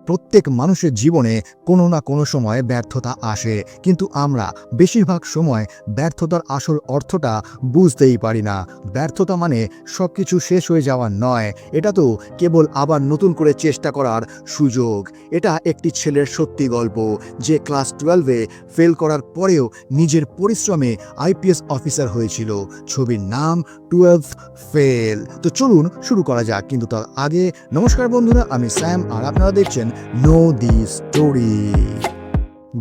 প্রত্যেক মানুষের জীবনে কোনো না কোনো সময় ব্যর্থতা আসে, কিন্তু আমরা বেশিরভাগ সময় ব্যর্থতার আসল অর্থটা বুঝতেই পারি না। ব্যর্থতা মানে সব কিছু শেষ হয়ে যাওয়া নয়, এটা তো কেবল আবার নতুন করে চেষ্টা করার সুযোগ। এটা একটি ছেলের সত্যি গল্প, যে ক্লাস 12-এ ফেল করার পরেও নিজের পরিশ্রমে আইপিএস অফিসার হয়েছিল। ছবির নাম 12 ফেল। তো চলুন শুরু করা যাক, কিন্তু তার আগে নমস্কার বন্ধুরা, আমি স্যাম আর আপনারা দেখছেন নো দি স্টোরি।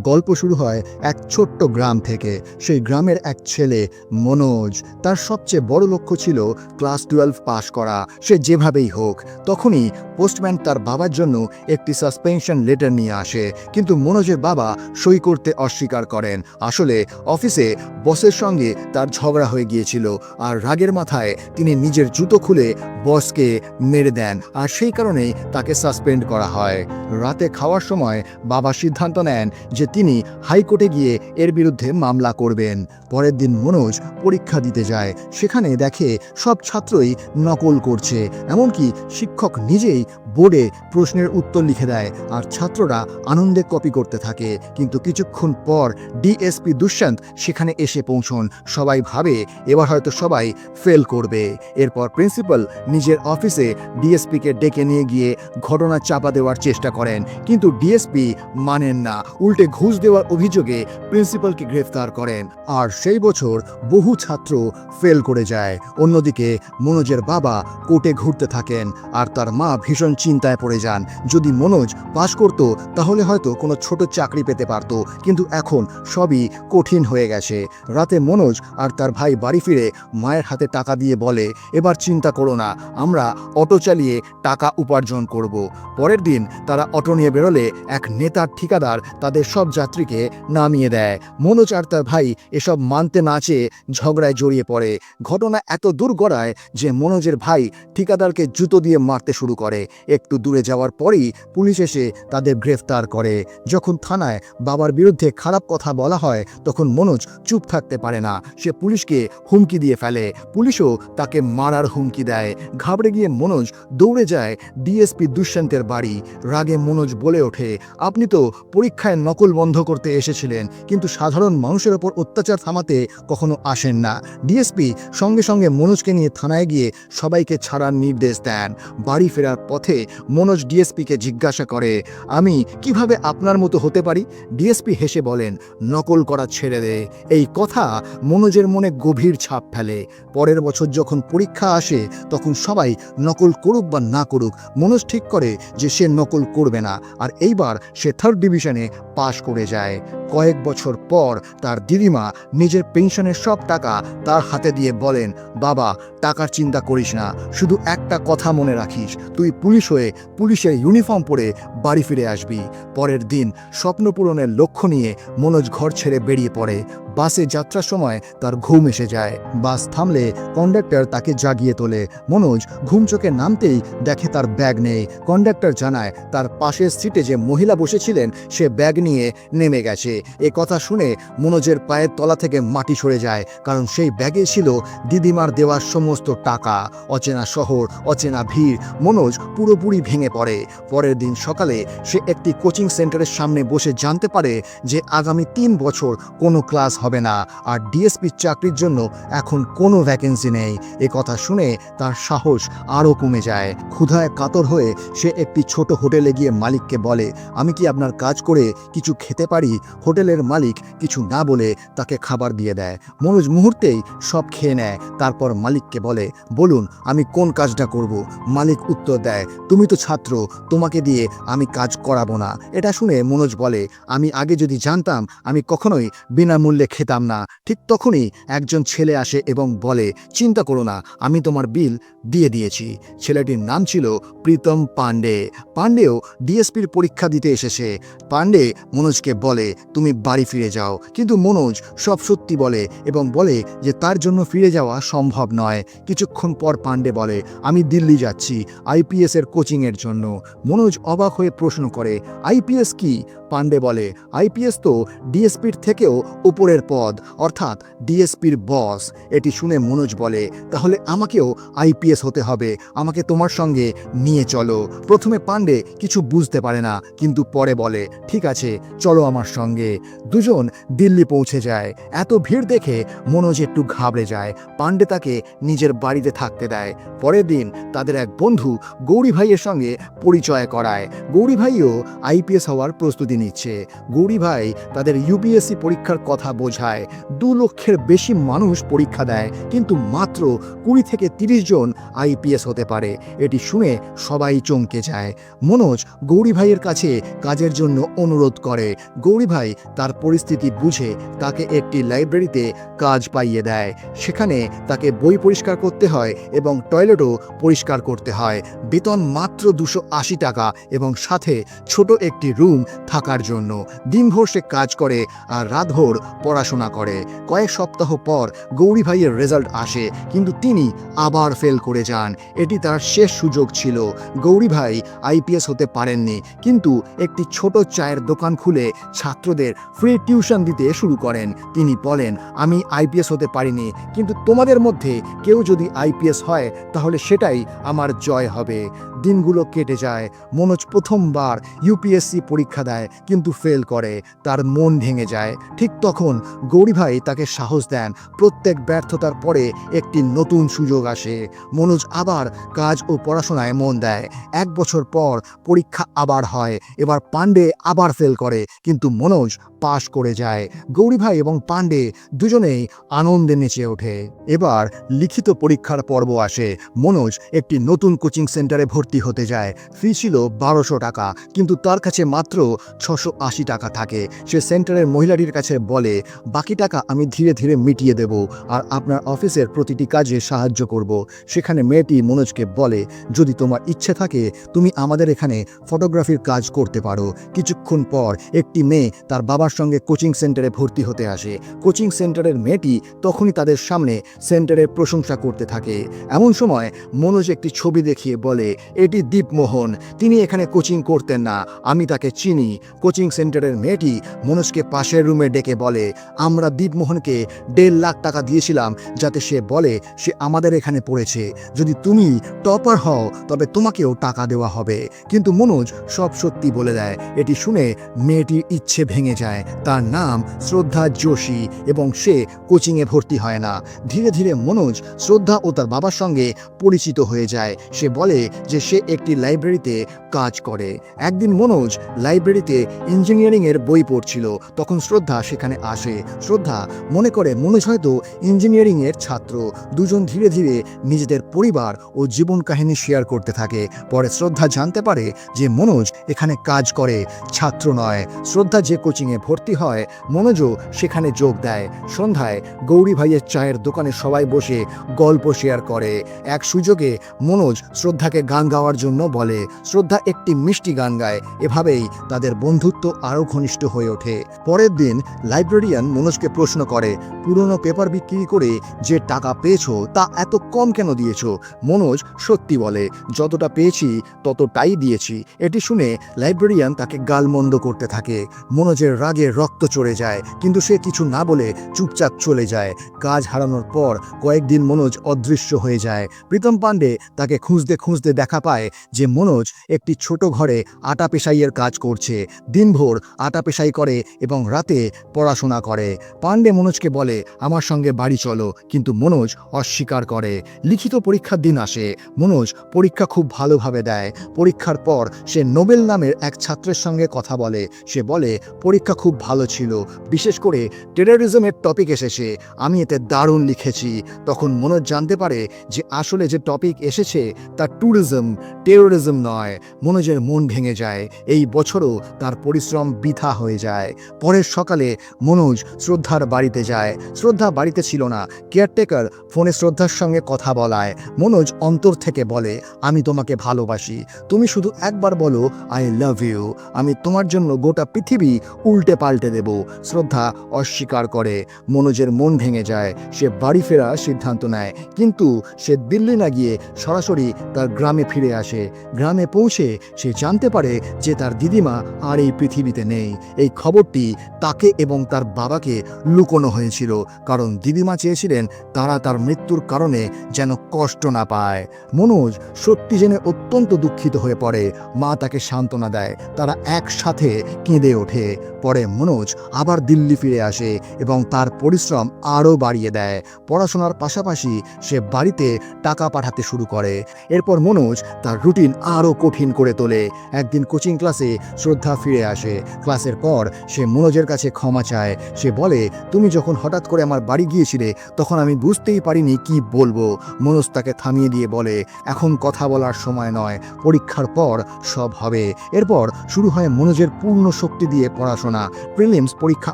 গল্প শুরু হয় এক ছোট্ট গ্রাম থেকে। সেই গ্রামের এক ছেলে মনোজ, তার সবচেয়ে বড় লক্ষ্য ছিল ক্লাস 12 পাশ করা, সে যেভাবেই হোক। তখনই পোস্টম্যান তার বাবার জন্য একটি সাসপেনশন লেটার নিয়ে আসে, কিন্তু মনোজের বাবা সই করতে অস্বীকার করেন। আসলে অফিসে বসের সঙ্গে তার ঝগড়া হয়ে গিয়েছিল, আর রাগের মাথায় তিনি নিজের জুতো খুলে বসকে মেরে দেন, আর সেই কারণেই তাকে সাসপেন্ড করা হয়। রাতে খাওয়ার সময় বাবা সিদ্ধান্ত নেন যে তিনি হাইকোর্টে গিয়ে এর বিরুদ্ধে মামলা করবেন। পরের দিন মনোজ পরীক্ষা দিতে যায়। সেখানে দেখে সব ছাত্রই নকল করছে, এমনকি শিক্ষক নিজেই বোর্ডে প্রশ্নের উত্তর লিখে দেয়, আর ছাত্ররা আনন্দে কপি করতে থাকে। কিন্তু কিছুক্ষণ পর ডিএসপি দুষ্যন্ত সেখানে এসে পৌঁছন। সবাই ভাবে এবার হয়তো সবাই ফেল করবে। এরপর প্রিন্সিপাল নিজের অফিসে ডিএসপিকে ডেকে নিয়ে গিয়ে ঘটনা চাপা দেওয়ার চেষ্টা করেন, কিন্তু ডিএসপি মানেন না, উল্টে ঘুষ দেওয়ার অভিযোগে প্রিন্সিপালকে গ্রেফতার করেন। আর সেই বছর বহু ছাত্র ফেল করে যায়। অন্যদিকে মনোজের বাবা কোর্টে ঘুরতে থাকেন, আর তার মা ভীষণ চিন্তায় পড়ে যান। যদি মনোজ পাশ করত তাহলে হয়তো কোনো ছোট চাকরি পেতে পারত, কিন্তু এখন সবই কঠিন হয়ে গেছে। রাতে মনোজ আর তার ভাই বাড়ি ফিরে মায়ের হাতে টাকা দিয়ে বলে, এবার চিন্তা করো না, আমরা অটো চালিয়ে টাকা উপার্জন করব। পরের দিন তারা অটো নিয়ে বেরোলে এক নেতার ঠিকাদার তাদের সব যাত্রীকে নামিয়ে দেয়। মনোজ আর তার ভাই এসব মানতে না চেয়ে ঝগড়ায় জড়িয়ে পড়ে। ঘটনা এত দূর গড়ায় যে মনোজের ভাই ঠিকাদারকে জুতো দিয়ে মারতে শুরু করে। একটু দূরে যাওয়ার পরই পুলিশ এসে তাদের গ্রেফতার করে। যখন থানায় বাবার বিরুদ্ধে খারাপ কথা বলা হয়, তখন মনোজ চুপ থাকতে পারে না, সে পুলিশকে হুমকি দিয়ে ফেলে। পুলিশও তাকে মারার হুমকি দেয়। ঘাবড়ে গিয়ে মনোজ দৌড়ে যায় ডিএসপি দুষ্যন্তের বাড়ি। রাগে মনোজ বলে ওঠে, আপনি তো পরীক্ষায় নকল বন্ধ করতে এসেছিলেন, কিন্তু সাধারণ মানুষের ওপর অত্যাচার থামাতে কখনো আসেন না। ডিএসপি সঙ্গে সঙ্গে মনোজকে নিয়ে থানায় গিয়ে সবাইকে ছাড়ার নির্দেশ দেন। বাড়ি ফেরার পথে মনোজ ডিএসপিকে জিজ্ঞাসা করে, আমি কিভাবে আপনার মতো হতে পারি? ডিএসপি হেসে বলেন, নকল করা ছেড়ে দে। এই কথা মনোজের মনে গভীর ছাপ ফেলে। পরের বছর যখন পরীক্ষা আসে, তখন সবাই নকল করুক বা না করুক, মনোজ ঠিক করে যে সে নকল করবে না, আর এইবার সে 3rd ডিভিশনে পাশ করে যায়। কয়েক বছর পর তার দিদিমা নিজের পেনশনের সব টাকা তার হাতে দিয়ে বলেন, বাবা, টাকার চিন্তা করিস না, শুধু একটা কথা মনে রাখিস, তুই পুলিশ হয়ে পুলিশের ইউনিফর্ম পরে বাড়ি ফিরে আসবি। পরের দিন স্বপ্ন পূরণের লক্ষ্য নিয়ে মনোজ ঘর ছেড়ে বেরিয়ে পড়ে। বাসে যাত্রার সময় তার ঘুম এসে যায়। বাস থামলে কন্ডাক্টর তাকে জাগিয়ে তোলে। মনোজ ঘুম চোখে নামতেই দেখে তার ব্যাগ নেই। কন্ডাক্টর জানায় তার পাশের সিটে যে মহিলা বসেছিলেন সে ব্যাগ নিয়ে নেমে গেছে। এ কথা শুনে মনোজের পায়ের তলা থেকে মাটি সরে যায়, কারণ সেই ব্যাগে ছিল দিদিমার দেওয়া সমস্ত টাকা। অচেনা শহর, অচেনা ভিড়, মনোজ পুরোপুরি ভেঙে পড়ে। পরের দিন সকালে সে একটি কোচিং সেন্টারের সামনে বসে জানতে পারে যে আগামী 3 বছর কোনো ক্লাস হবে না, আর ডিএসপির চাকরির জন্য এখন কোনো ভ্যাকেন্সি নেই। এ কথা শুনে তার সাহস আরও কমে যায়। ক্ষুধায় কাতর হয়ে সে একটি ছোট হোটেলে গিয়ে মালিককে বলে, আমি কি আপনার কাজ করে কিছু খেতে পারি? হোটেলের মালিক কিছু না বলে তাকে খাবার দিয়ে দেয়। মনোজ মুহূর্তেই সব খেয়ে নেয়। তারপর মালিককে বলে, বলুন আমি কোন কাজটা করব? মালিক উত্তর দেয়, তুমি তো ছাত্র, তোমাকে দিয়ে আমি কাজ করাবো না। এটা শুনে মনোজ বলে, আমি আগে যদি জানতাম আমি কখনোই বিনামূল্যে খেতাম না। ঠিক তখনই একজন ছেলে আসে এবং বলে, চিন্তা করো না, আমি তোমার বিল দিয়ে দিয়েছি। ছেলেটির নাম ছিল প্রীতম পাণ্ডে। পাণ্ডেও ডিএসপির পরীক্ষা দিতে এসেছে। পাণ্ডে মনোজকে বলে, তুমি বাড়ি ফিরে যাও। কিন্তু মনোজ সব সত্যি বলে এবং বলে যে তার জন্য ফিরে যাওয়া সম্ভব নয়। কিছুক্ষণ পর পাণ্ডে বলে, আমি দিল্লি যাচ্ছি আইপিএস এর কোচিংয়ের জন্য। মনোজ অবাক হয়ে প্রশ্ন করে, আইপিএস কি? পাণ্ডে বলে, আইপিএস তো ডিএসপির থেকেও উপরের পদ, অর্থাৎ ডিএসপির বস। এটি শুনে মনোজ বলে, তাহলে আমাকেও আইপিএস হতে হবে, আমাকে তোমার সঙ্গে নিয়ে চলো। প্রথমে পাণ্ডে কিছু বুঝতে পারে না, কিন্তু পরে বলে, ঠিক আছে চলো আমার সঙ্গে। দুজন দিল্লি পৌঁছে যায়। এত ভিড় দেখে মনোজ একটু ঘাবড়ে যায়। পাণ্ডে তাকে নিজের বাড়িতে থাকতে দেয়। পরের দিন তাদের এক বন্ধু গৌরী ভাইয়ের সঙ্গে পরিচয় করায়। গৌরী ভাইও আইপিএস হওয়ার প্রস্তুতি নিচ্ছে। গৌরী ভাই তাদের ইউপিএসসি পরীক্ষার কথা বোঝায়। 2 লক্ষের বেশি মানুষ পরীক্ষা দেয়, কিন্তু মাত্র 20 থেকে 30 জন আইপিএস হতে পারে। এটি শুনে সবাই চমকে যায়। মনোজ গৌরী ভাইয়ের কাছে কাজের জন্য অনুরোধ করে। গৌরী ভাই তার পরিস্থিতি বুঝে তাকে একটি লাইব্রেরিতে কাজ পাইয়ে দেয়। সেখানে তাকে বই পরিষ্কার করতে হয় এবং টয়লেটও পরিষ্কার করতে হয়। বেতন মাত্র 280 টাকা এবং সাথে ছোট একটি রুম থাকার জন্য। দিনভর সে কাজ করে আর রাতভর পড়াশোনা করে। কয়েক সপ্তাহ পর গৌরী ভাইয়ের রেজাল্ট আসে, কিন্তু তিনি আবার ফেল করে যান। এটি তার শেষ সুযোগ ছিল। গৌরী ভাই আইপিএস হতে পারেননি, কিন্তু একটি ছোট চায়ের দোকান খুলে ছাত্রদের ফ্রি টিউশন দিতে শুরু করেন। তিনি বলেন, আমি আইপিএস হতে পারিনি, কিন্তু তোমাদের মধ্যে কেউ যদি আইপিএস হয় তাহলে সেটাই আমার জয় হবে। দিনগুলো কেটে যায়। মনোজ প্রথমবার ইউপিএসসি পরীক্ষা দেয়, কিন্তু ফেল করে। তার মন ভেঙে যায়। ঠিক তখন গৌরী ভাই তাকে সাহস দেন। প্রত্যেক ব্যর্থতার পরে একটি নতুন সুযোগ আসে। মনোজ আবার কাজ ও পড়াশোনায় মন দেয়। 1 বছর পর পরীক্ষা আবার হয়। এবার পাণ্ডে আবার ফেল করে, কিন্তু মনোজ পাশ করে যায়। গৌরী ভাই এবং পাণ্ডে দুজনেই আনন্দে নেচে ওঠে। এবার লিখিত পরীক্ষার পর্ব আসে। মনোজ একটি নতুন কোচিং সেন্টারে ভর্তি হতে যায়। ফি ছিল 1200 টাকা, কিন্তু তার কাছে মাত্র 680 টাকা থাকে। সে সেন্টারের মহিলাটির কাছে বলে, বাকি টাকা আমি ধীরে ধীরে মিটিয়ে দেব আর আপনার অফিসের প্রতিটি কাজে সাহায্য করব। সেখানে মেয়েটি মনোজকে বলে, যদি তোমার ইচ্ছে থাকে তুমি আমাদের এখানে ফটোগ্রাফির কাজ করতে পারো। কিছুক্ষণ পর একটি মেয়ে তার বাবার সঙ্গে কোচিং সেন্টারে ভর্তি হতে আসে। কোচিং সেন্টারের মেয়েটি তখনই তাদের সামনে সেন্টারের প্রশংসা করতে থাকে। এমন সময় মনোজ একটি ছবি দেখিয়ে বলে, এটি দীপমোহন, তিনি এখানে কোচিং করতেন না, আমি তাকে চিনি। কোচিং সেন্টারের মেয়েটি মনোজকে পাশের রুমে ডেকে বলে, আমরা দীপমোহনকে 1.5 লাখ টাকা দিয়েছিলাম যাতে সে বলে সে আমাদের এখানে পড়েছে। যদি তুমি টপার হও তবে তোমাকেও টাকা দেওয়া হবে। কিন্তু মনোজ সব সত্যি বলে দেয়। এটি শুনে মেয়েটির ইচ্ছে ভেঙে যায়। তার নাম শ্রদ্ধা যোশী এবং সে কোচিংয়ে ভর্তি হয় না। ধীরে ধীরে মনোজ শ্রদ্ধা ও তার বাবার সঙ্গে পরিচিত হয়ে যায়। সে বলে যে সে একটি লাইব্রেরিতে কাজ করে। একদিন মনোজ লাইব্রেরিতে ইঞ্জিনিয়ারিংয়ের বই পড়ছিল। তখন শ্রদ্ধা সেখানে আসে। শ্রদ্ধা মনে করে মনোজ হয়তো ইঞ্জিনিয়ারিংয়ের ছাত্র। দুজন ধীরে ধীরে নিজেদের পরিবার ও জীবন কাহিনী শেয়ার করতে থাকে। পরে শ্রদ্ধা জানতে পারে যে মনোজ এখানে কাজ করে, ছাত্র নয়। শ্রদ্ধা যে কোচিংয়ে ভর্তি হয় মনোজও সেখানে যোগ দেয়। সন্ধ্যায় গৌরী ভাইয়ের চায়ের দোকানে সবাই বসে গল্প শেয়ার করে। এক সুযোগে মনোজ শ্রদ্ধাকে গান গাওয়ার জন্য বলে। শ্রদ্ধা একটি মিষ্টি গান গায়। এভাবেই তাদের বন্ধুত্ব আরও ঘনিষ্ঠ হয়ে ওঠে। পরের দিন লাইব্রেরিয়ান মনোজকে প্রশ্ন করে, পুরনো পেপার বিক্রি করে যে টাকা পেয়েছো তা এত কম কেন দিয়েছো? মনোজ সত্যি বলে, যতটা পেয়েছি ততটাই দিয়েছি। এটি শুনে লাইব্রেরিয়ান তাকে গালমন্দ করতে থাকে। মনোজের রাগে রক্ত চড়ে যায়, কিন্তু সে কিছু না বলে চুপচাপ চলে যায়। কাজ হারানোর পর কয়েকদিন মনোজ অদৃশ্য হয়ে যায়। প্রীতম পাণ্ডে তাকে খুঁজতে খুঁজতে দেখা পায় যে মনোজ একটি ছোট ঘরে আটা পেশাইয়ের কাজ করছে। দিনভর আটা পেশাই করে এবং রাতে পড়াশোনা করে। পাণ্ডে মনোজকে বলে, আমার সঙ্গে বাড়ি চলো, কিন্তু মনোজ অস্বীকার করে। লিখিত পরীক্ষার দিন আসে। মনোজ পরীক্ষা খুব ভালোভাবে দেয়। পরীক্ষার পর সে নোবেল নামের এক ছাত্রের সঙ্গে কথা বলে। সে বলে, পরীক্ষা খুব ভালো ছিল, বিশেষ করে টেররিজমের টপিক এসেছে, আমি এতে দারুণ লিখেছি। তখন মনোজ জানতে পারে যে আসলে যে টপিক এসেছে তা ট্যুরিজম, টেরোরিজম নয়। মনোজের মন ভেঙে যায়। এই বছরও তার পরিশ্রম বৃথা হয়ে যায়। পরের সকালে মনোজ শ্রদ্ধার বাড়িতে যায়। শ্রদ্ধা বাড়িতে ছিল না। কেয়ারটেকার ফোনে শ্রদ্ধার সঙ্গে কথা বলায়। মনোজ অন্তর থেকে বলে, আমি তোমাকে ভালোবাসি, তুমি শুধু একবার বলো আই লাভ ইউ, আমি তোমার জন্য গোটা পৃথিবী উল্টে পাল্টে দেব। শ্রদ্ধা অস্বীকার করে। মনোজের মন ভেঙে যায়। সে বাড়ি ফেরার সিদ্ধান্ত নেয়, কিন্তু সে দিল্লি না গিয়ে সরাসরি তার গ্রামে ফিরে আসে। গ্রামে পৌঁছে সে জানতে পারে যে তার দিদিমা আর এই পৃথিবীতে নেই। এই খবরটি তাকে এবং তার বাবাকে লুকোনো হয়েছিল, কারণ দিদিমা চেয়েছিলেন তারা তার মৃত্যুর কারণে যেন কষ্ট না পায়। মনোজ সত্যি জেনে অত্যন্ত দুঃখিত হয়ে পড়ে। মা তাকে সান্ত্বনা দেয়। তারা একসাথে কেঁদে ওঠে। পরে মনোজ আবার দিল্লি ফিরে আসে এবং তার পরিশ্রম আরও বাড়িয়ে দেয়। পড়াশোনার পাশাপাশি সে বাড়িতে টাকা পাঠাতে শুরু করে। এরপর মনোজ তার রুটিন আরও কঠিন করে তোলে। একদিন কোচিং ক্লাসে শ্রদ্ধা ফিরে আসে। ক্লাসের পর সে মনোজের কাছে ক্ষমা চায়। সে বলে, তুমি যখন হঠাৎ করে আমার বাড়ি গিয়েছিলে তখন আমি বুঝতেই পারিনি কি বলবো। মনোজ তাকে থামিয়ে দিয়ে বলে, এখন কথা বলার সময় নয়, পরীক্ষার পর সব হবে। এরপর শুরু হয় মনোজের পূর্ণ শক্তি দিয়ে পড়াশোনা। প্রিলিমস পরীক্ষা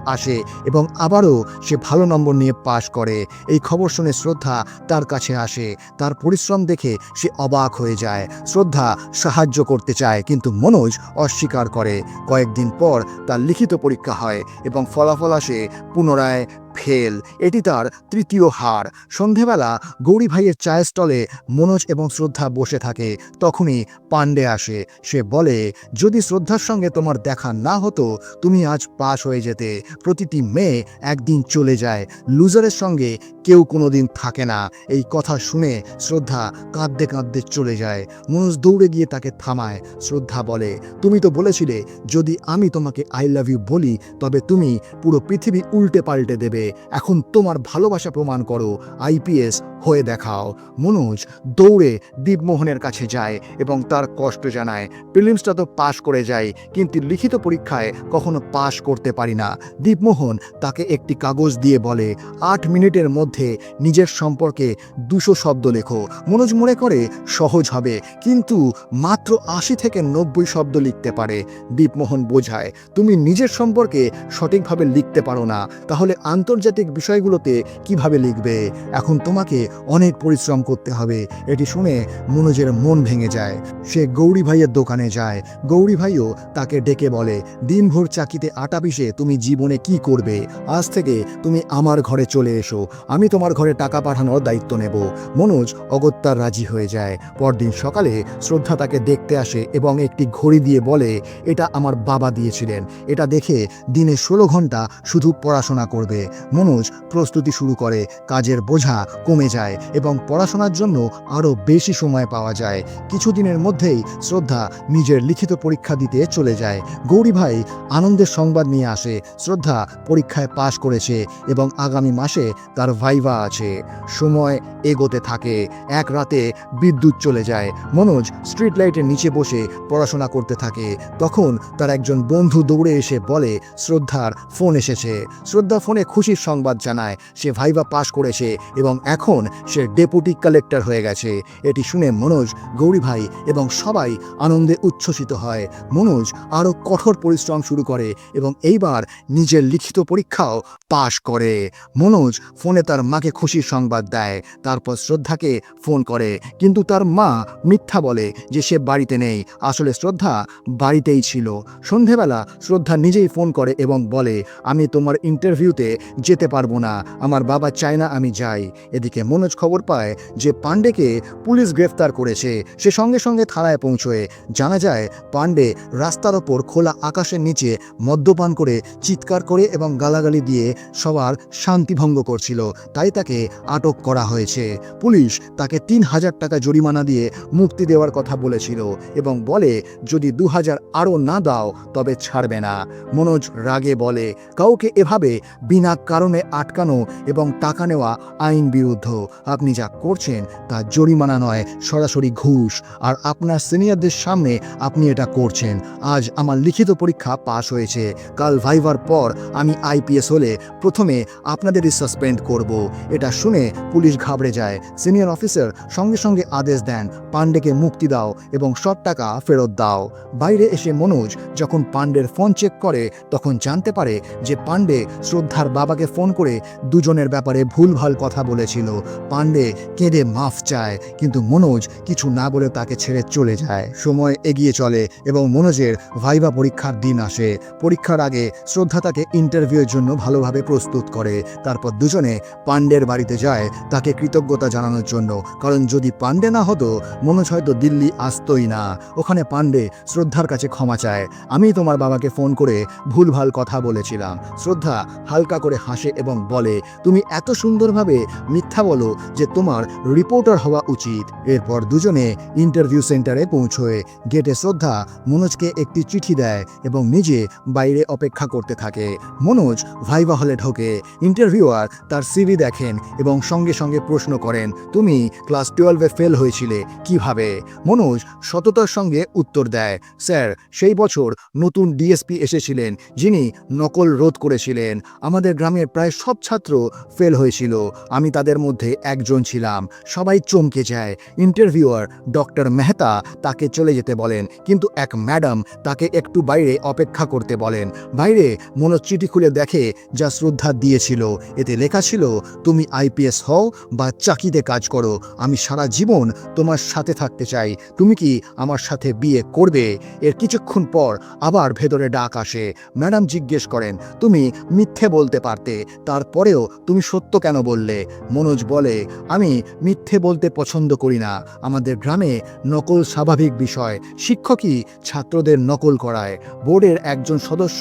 আসে এবং আবারও সে ভালো নম্বর নিয়ে পাশ করে। এই খবর শুনে শ্রদ্ধা তার কাছে আসে। তার পরিশ্রম দেখে সে অবাক হয়ে যায়। শ্রদ্ধা সাহায্য করতে চায়, কিন্তু মনোজ অস্বীকার করে। কয়েকদিন পর তার লিখিত পরীক্ষা হয় এবং ফলাফল আসে পুনরায় ফেল। এটি তার তৃতীয় হার। সন্ধেবেলা গৌরী ভাইয়ের চায়ের স্টলে মনোজ এবং শ্রদ্ধা বসে থাকে। তখনই পাণ্ডে আসে। সে বলে, যদি শ্রদ্ধার সঙ্গে তোমার দেখা না হতো তুমি আজ পাশ হয়ে যেতে। প্রতিটি মেয়ে একদিন চলে যায়, লুজারের সঙ্গে কেউ কোনোদিন থাকে না। এই কথা শুনে শ্রদ্ধা কাঁদতে কাঁদতে চলে যায়। মনোজ দৌড়ে গিয়ে তাকে থামায়। শ্রদ্ধা বলে, তুমি তো বলেছিলে যদি আমি তোমাকে আই লাভ ইউ বলি তবে তুমি পুরো পৃথিবী উল্টে পাল্টে দেবে। এখন তোমার ভালোবাসা প্রমাণ করো, আইপিএস হয়ে দেখাও। মনোজ দৌড়ে দীপমোহনের কাছে যায় এবং তার কষ্ট জানায়। প্রিলিমসটা তো পাশ করে যায়, কিন্তু লিখিত পরীক্ষায় কখনো পাশ করতে পারি না। দীপমোহন তাকে একটি কাগজ দিয়ে বলে, 8 মিনিটের মধ্যে নিজের সম্পর্কে 200 শব্দ লেখো। মনোজ মনে করে সহজ হবে, কিন্তু মাত্র 80 থেকে 90 শব্দ লিখতে পারে। দীপমোহন বোঝায়, তুমি নিজের সম্পর্কে সঠিকভাবে লিখতে পারো না, তাহলে আন্তর্জাতিক বিষয়গুলোতে কিভাবে লিখবে? এখন তোমাকে অনেক পরিশ্রম করতে হবে। এটি শুনে মনোজের মন ভেঙে যায়। সে গৌরী ভাইয়ের দোকানে যায়। গৌরী ভাইও তাকে ডেকে বলে, দিনভর চাকিতে আটা পিষে তুমি জীবনে কি করবে? আজ থেকে তুমি আমার ঘরে চলে এসো, আমি তোমার ঘরে টাকা পাঠানোর দায়িত্ব নেব। মনোজ অগত্যার রাজি হয়ে যায়। পরদিন সকালে শ্রদ্ধা তাকে দেখতে আসে এবং একটি ঘড়ি দিয়ে বলে, এটা আমার বাবা দিয়েছিলেন, এটা দেখে দিনে 16 ঘন্টা শুধু পড়াশোনা করবে। মনোজ প্রস্তুতি শুরু করে। কাজের বোঝা কমে যায় এবং পড়াশোনার জন্য আরও বেশি সময় পাওয়া যায়। কিছুদিনের মধ্যেই শ্রদ্ধা নিজের লিখিত পরীক্ষা দিতে চলে যায়। গৌরী ভাই আনন্দের সংবাদ নিয়ে আসে, শ্রদ্ধা পরীক্ষায় পাশ করেছে এবং আগামী মাসে তার ভাইভা আছে। সময় এগোতে থাকে। এক রাতে বিদ্যুৎ চলে যায়। মনোজ স্ট্রিট লাইটের নিচে বসে পড়াশোনা করতে থাকে। তখন তার একজন বন্ধু দৌড়ে এসে বলে, শ্রদ্ধার ফোন এসেছে। শ্রদ্ধা ফোনে খুশির সংবাদ জানায়, সে ভাইভা পাশ করেছে এবং এখন সে ডেপুটি কালেক্টর হয়ে গেছে। এটি শুনে মনোজ, গৌরী ভাই এবং সবাই আনন্দে উচ্ছ্বসিত হয়। মনোজ আরও কঠোর পরিশ্রম শুরু করে এবং এইবার নিজের লিখিত পরীক্ষাও পাশ করে। মনোজ ফোনে তার মাকে খুশির সংবাদ দেয়। তারপর শ্রদ্ধাকে ফোন করে, কিন্তু তার মা মিথ্যা বলে যে সে বাড়িতে নেই। আসলে শ্রদ্ধা বাড়িতেই ছিল। সন্ধেবেলা শ্রদ্ধা নিজেই ফোন করে এবং বলে, আমি তোমার ইন্টারভিউতে যেতে পারবো না, আমার বাবা চায় না আমি যাই। এদিকে মনোজ খবর পায় যে পাণ্ডেকে পুলিশ গ্রেফতার করেছে। সে সঙ্গে সঙ্গে থানায় পৌঁছয়। জানা যায় পাণ্ডে রাস্তার ওপর খোলা আকাশের নিচে মদ্যপান করে চিৎকার করে এবং গালাগালি দিয়ে সবার শান্তিভঙ্গ করছিল, তাই তাকে আটক করা হয়েছে। পুলিশ তাকে 3000 টাকা জরিমানা দিয়ে মুক্তি দেওয়ার কথা বলেছিল এবং বলে, যদি 2000 আরও না দাও তবে ছাড়বে না। মনোজ রাগে বলে, কাউকে এভাবে বিনা কারণে আটকানো এবং টাকা নেওয়া আইন বিরুদ্ধ। আপনি যা করছেন তা জরিমানা নয়, সরাসরি ঘুষ, আর আপনার সিনিয়রদের সামনে আপনি এটা করছেন। আজ আমার লিখিত পরীক্ষা পাশ হয়েছে, কাল ভাইভার পর আমি আইপিএস হলে প্রথমে আপনাদেরই সাসপেন্ড করব। এটা শুনে পুলিশ ঘাবড়ে যায়। সিনিয়র অফিসার সঙ্গে সঙ্গে আদেশ দেন, পাণ্ডেকে মুক্তি দাও এবং সব টাকা ফেরত দাও। বাইরে এসে মনোজ যখন পাণ্ডের ফোন চেক করে তখন জানতে পারে যে পাণ্ডে শ্রদ্ধার বাবাকে ফোন করে দুজনের ব্যাপারে ভুলভাল কথা বলেছিল। পাণ্ডে কেঁদে মাফ চায়, কিন্তু মনোজ কিছু না বলে তাকে ছেড়ে চলে যায়। সময় এগিয়ে চলে এবং মনোজের ভাইভা পরীক্ষার দিন আসে। পরীক্ষার আগে শ্রদ্ধা তাকে ইন্টারভিউয়ের জন্য ভালোভাবে প্রস্তুত করে। তারপর দুজনে পাণ্ডের বাড়িতে যায় তাকে কৃতজ্ঞতা জানানোর জন্য, কারণ যদি পাণ্ডে না হতো মনোজ হয়তো দিল্লি আসতোই না। ওখানে পাণ্ডে শ্রদ্ধার কাছে ক্ষমা চায়, আমি তোমার বাবাকে ফোন করে ভুলভাল কথা বলেছিলাম। শ্রদ্ধা হালকা করে হাসে এবং বলে, তুমি এত সুন্দরভাবে মিথ্যা বলো যে তোমার রিপোর্টার হওয়া উচিত। এরপর দুজনে ইন্টারভিউ সেন্টারে পৌঁছয়। গেটে শ্রদ্ধা মনোজকে একটি চিঠি দেয় এবং নিজে বাইরে অপেক্ষা করতে থাকে। মনোজ ভাইভা হলে ঢোকে। ইন্টারভিউয়ার তার সিভি দেখেন এবং সঙ্গে সঙ্গে প্রশ্ন করেন, তুমি ক্লাস 12-এ ফেল হয়েছিলে কিভাবে? মনোজ সততার সঙ্গে উত্তর দেয়, স্যার, সেই বছর নতুন ডিএসপি এসেছিলেন যিনি নকল রোধ করেছিলেন। আমাদের গ্রামের প্রায় সব ছাত্র ফেল হয়েছিল, আমি তাদের মধ্যে একজন ছিলাম। সবাই চমকে যায়। ইন্টারভিউয়ার ডক্টর মেহতা তাকে চলে যেতে বলেন, কিন্তু এক ম্যাডাম তাকে একটু বাইরে অপেক্ষা করতে বলেন। বাইরে মনোজ চিঠি খুলে দেখে যা শ্রদ্ধা দিয়েছিল। এতে লেখা ছিল, তুমি আইপিএস হও বা চাকিতে কাজ করো, আমি সারা জীবন তোমার সাথে থাকতে চাই, তুমি কি আমার সাথে বিয়ে করবে? এর কিছুক্ষণ পর আবার ভেতরে ডাক আসে। ম্যাডাম জিজ্ঞেস করেন, তুমি মিথ্যে বলতে পারতে, তারপরেও তুমি সত্য কেন বললে? মনোজ বলে, আমি মিথ্যে বলতে পছন্দ করি না, আমাদের গ্রামে নকল স্বাভাবিক বিষয়, শিক্ষকই ছাত্রদের নকল করায়। বোর্ডের একজন সদস্য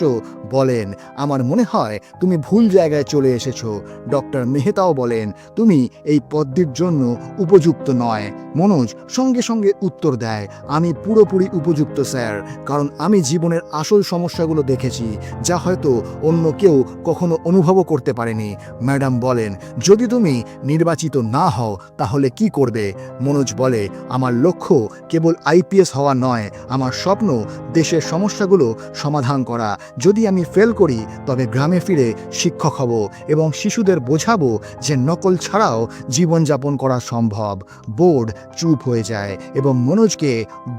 বলেন, আমার মনে হয় তুমি ভুল জায়গায় চলে এসেছো। ডক্টর মেহতাও বলেন, তুমি এই পদটির জন্য উপযুক্ত নয়। মনোজ সঙ্গে সঙ্গে উত্তর দেয়, আমি পুরোপুরি উপযুক্ত স্যার, কারণ আমি জীবনের আসল সমস্যাগুলো দেখেছি যা হয়তো অন্য কেউ কখনো অনুভবও করতে পারেনি। ম্যাডাম বলেন, যদি তুমি নির্বাচিত না হও তাহলে কি করবে? মনোজ বলে, আমার লক্ষ্য কেবল আইপিএস হওয়া নয়, আমার স্বপ্ন দেশের সমস্যাগুলো সমাধান করা। যদি আমি ফেল করি তবে গ্রামে ফিরে শিক্ষক হব এবং শিশুদের বোঝাবো যে নকল ছাড়াও জীবনযাপন করা সম্ভব। বোর্ড চুপ হয়ে যায় এবং মনোজকে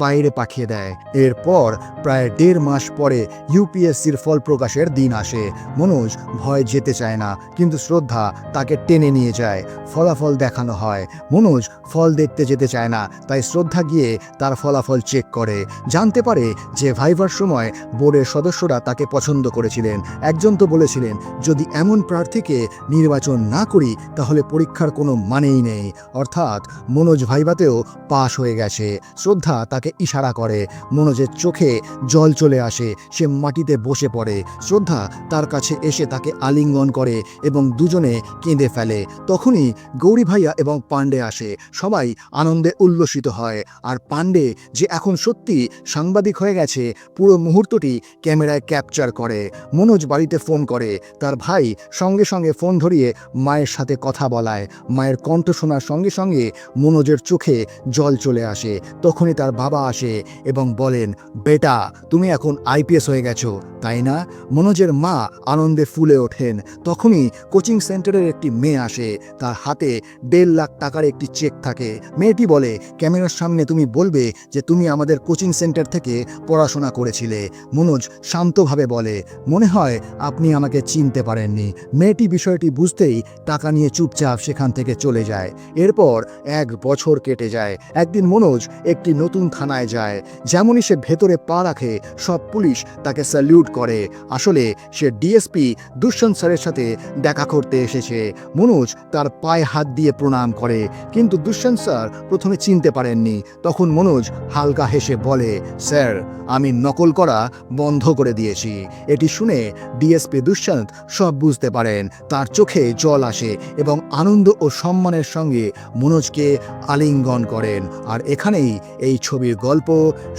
বাইরে পাঠিয়ে দেয়। এরপর প্রায় 1.5 মাস পরে ইউপিএসসির ফল প্রকাশের দিন আসে। মনোজ ভয় যেতে চায় না, কিন্তু শ্রদ্ধা তাকে টেনে নিয়ে যায়। ফলাফল দেখানো হয়। মনোজ ফল দেখতে যেতে চায় না, তাই শ্রদ্ধা গিয়ে তার ফলাফল চেক করে। জানতে পারে যে ভাইভার সময় বোর্ডের সদস্যরা তাকে পছন্দ করেছিলেন। একজন তো বলেছিলেন, যদি এমন প্রার্থীকে নির্বাচন না করি তাহলে পরীক্ষার কোনো মানেই নেই। অর্থাৎ মনোজ ভাইভাতেও পাশ হয়ে গেছে। শ্রদ্ধা তাকে ইশারা করে। মনোজের চোখে জল চলে আসে, সে মাটিতে বসে পড়ে। শ্রদ্ধা তার কাছে এসে তাকে আলিঙ্গন করে এবং দুজনে কেঁদে ফেলে। তখনই গৌরী ভাইয়া এবং পাণ্ডে আসে। সবাই আনন্দে উল্লসিত হয়। আর পাণ্ডে যে এখন সত্যি সাংবাদিক হয়ে গেছে পুরো মুহূর্তটি ক্যামেরায় ক্যাপচার করে। মনোজ বাড়িতে ফোন করে। তার ভাই সঙ্গে সঙ্গে ফোন ধরিয়ে মায়ের সাথে কথা বলায়। মায়ের কণ্ঠ শোনার সঙ্গে সঙ্গে মনোজের চোখে জল চলে আসে। তখনই তার বাবা আসে এবং বলেন, বেটা, তুমি এখন আইপিএস হয়ে গেছো, তাই না? মনোজের মা আনন্দে ফুলে ওঠেন। তখনই কোচিং সেন্টারের একটি মেয়ে আসে। তার হাতে 1.5 লাখ টাকার একটি চেক থাকে। মেয়েটি বলে, ক্যামেরার সামনে তুমি বলবে যে তুমি আমাদের কোচিং সেন্টার থেকে পড়াশোনা করেছিলে। মনোজ শান্তভাবে বলে, মনে হয় আপনি আমাকে চিনতে পারেননি। মেয়েটি বিষয়টি বুঝতেই টাকা নিয়ে চুপচাপ সেখান থেকে চলে যায়। এরপর 1 বছর কেটে যায়। একদিন মনোজ একটি নতুন থানায় যায়। যেমনই সে ভেতরে পা রাখে সব পুলিশ তাকে স্যালিউট করে। আসলে সে ডিএসপি দুষ্যন্ত স্যারের সাথে দেখা করতে এসেছে। মনোজ তার পায়ে হাত দিয়ে প্রণাম করে, কিন্তু দুষ্যন্ত স্যার প্রথমে চিনতে পারেননি। তখন মনোজ হালকা হেসে বলে, স্যার, আমি নকল করা বন্ধ করে দিয়েছি। এটি শুনে ডিএসপি দুষ্যন্ত সব বুঝতে পারেন। তার চোখে জল আসে এবং আনন্দ ও সম্মানের সঙ্গে মনোজকে আলিঙ্গন করেন। আর এখানেই এই ছবির গল্প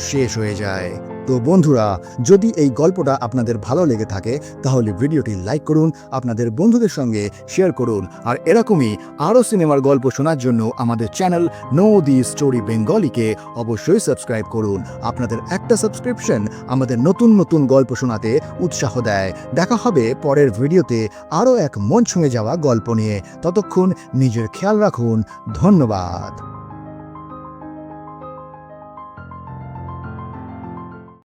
শেষ হয়ে যায়। তো বন্ধুরা, যদি এই গল্পটা আপনাদের ভালো লেগে থাকে তাহলে ভিডিওটি লাইক করুন, আপনাদের বন্ধুদের সঙ্গে শেয়ার করুন, আর এরকমই আরও সিনেমার গল্প শোনার জন্য আমাদের চ্যানেল নো দি স্টোরি বেঙ্গলিকে অবশ্যই সাবস্ক্রাইব করুন। আপনাদের একটা সাবস্ক্রিপশন আমাদের নতুন নতুন গল্প শোনাতে উৎসাহ দেয়। দেখা হবে পরের ভিডিওতে আরও এক মন ছুঁয়ে যাওয়া গল্প নিয়ে। ততক্ষণ নিজের খেয়াল রাখুন। ধন্যবাদ।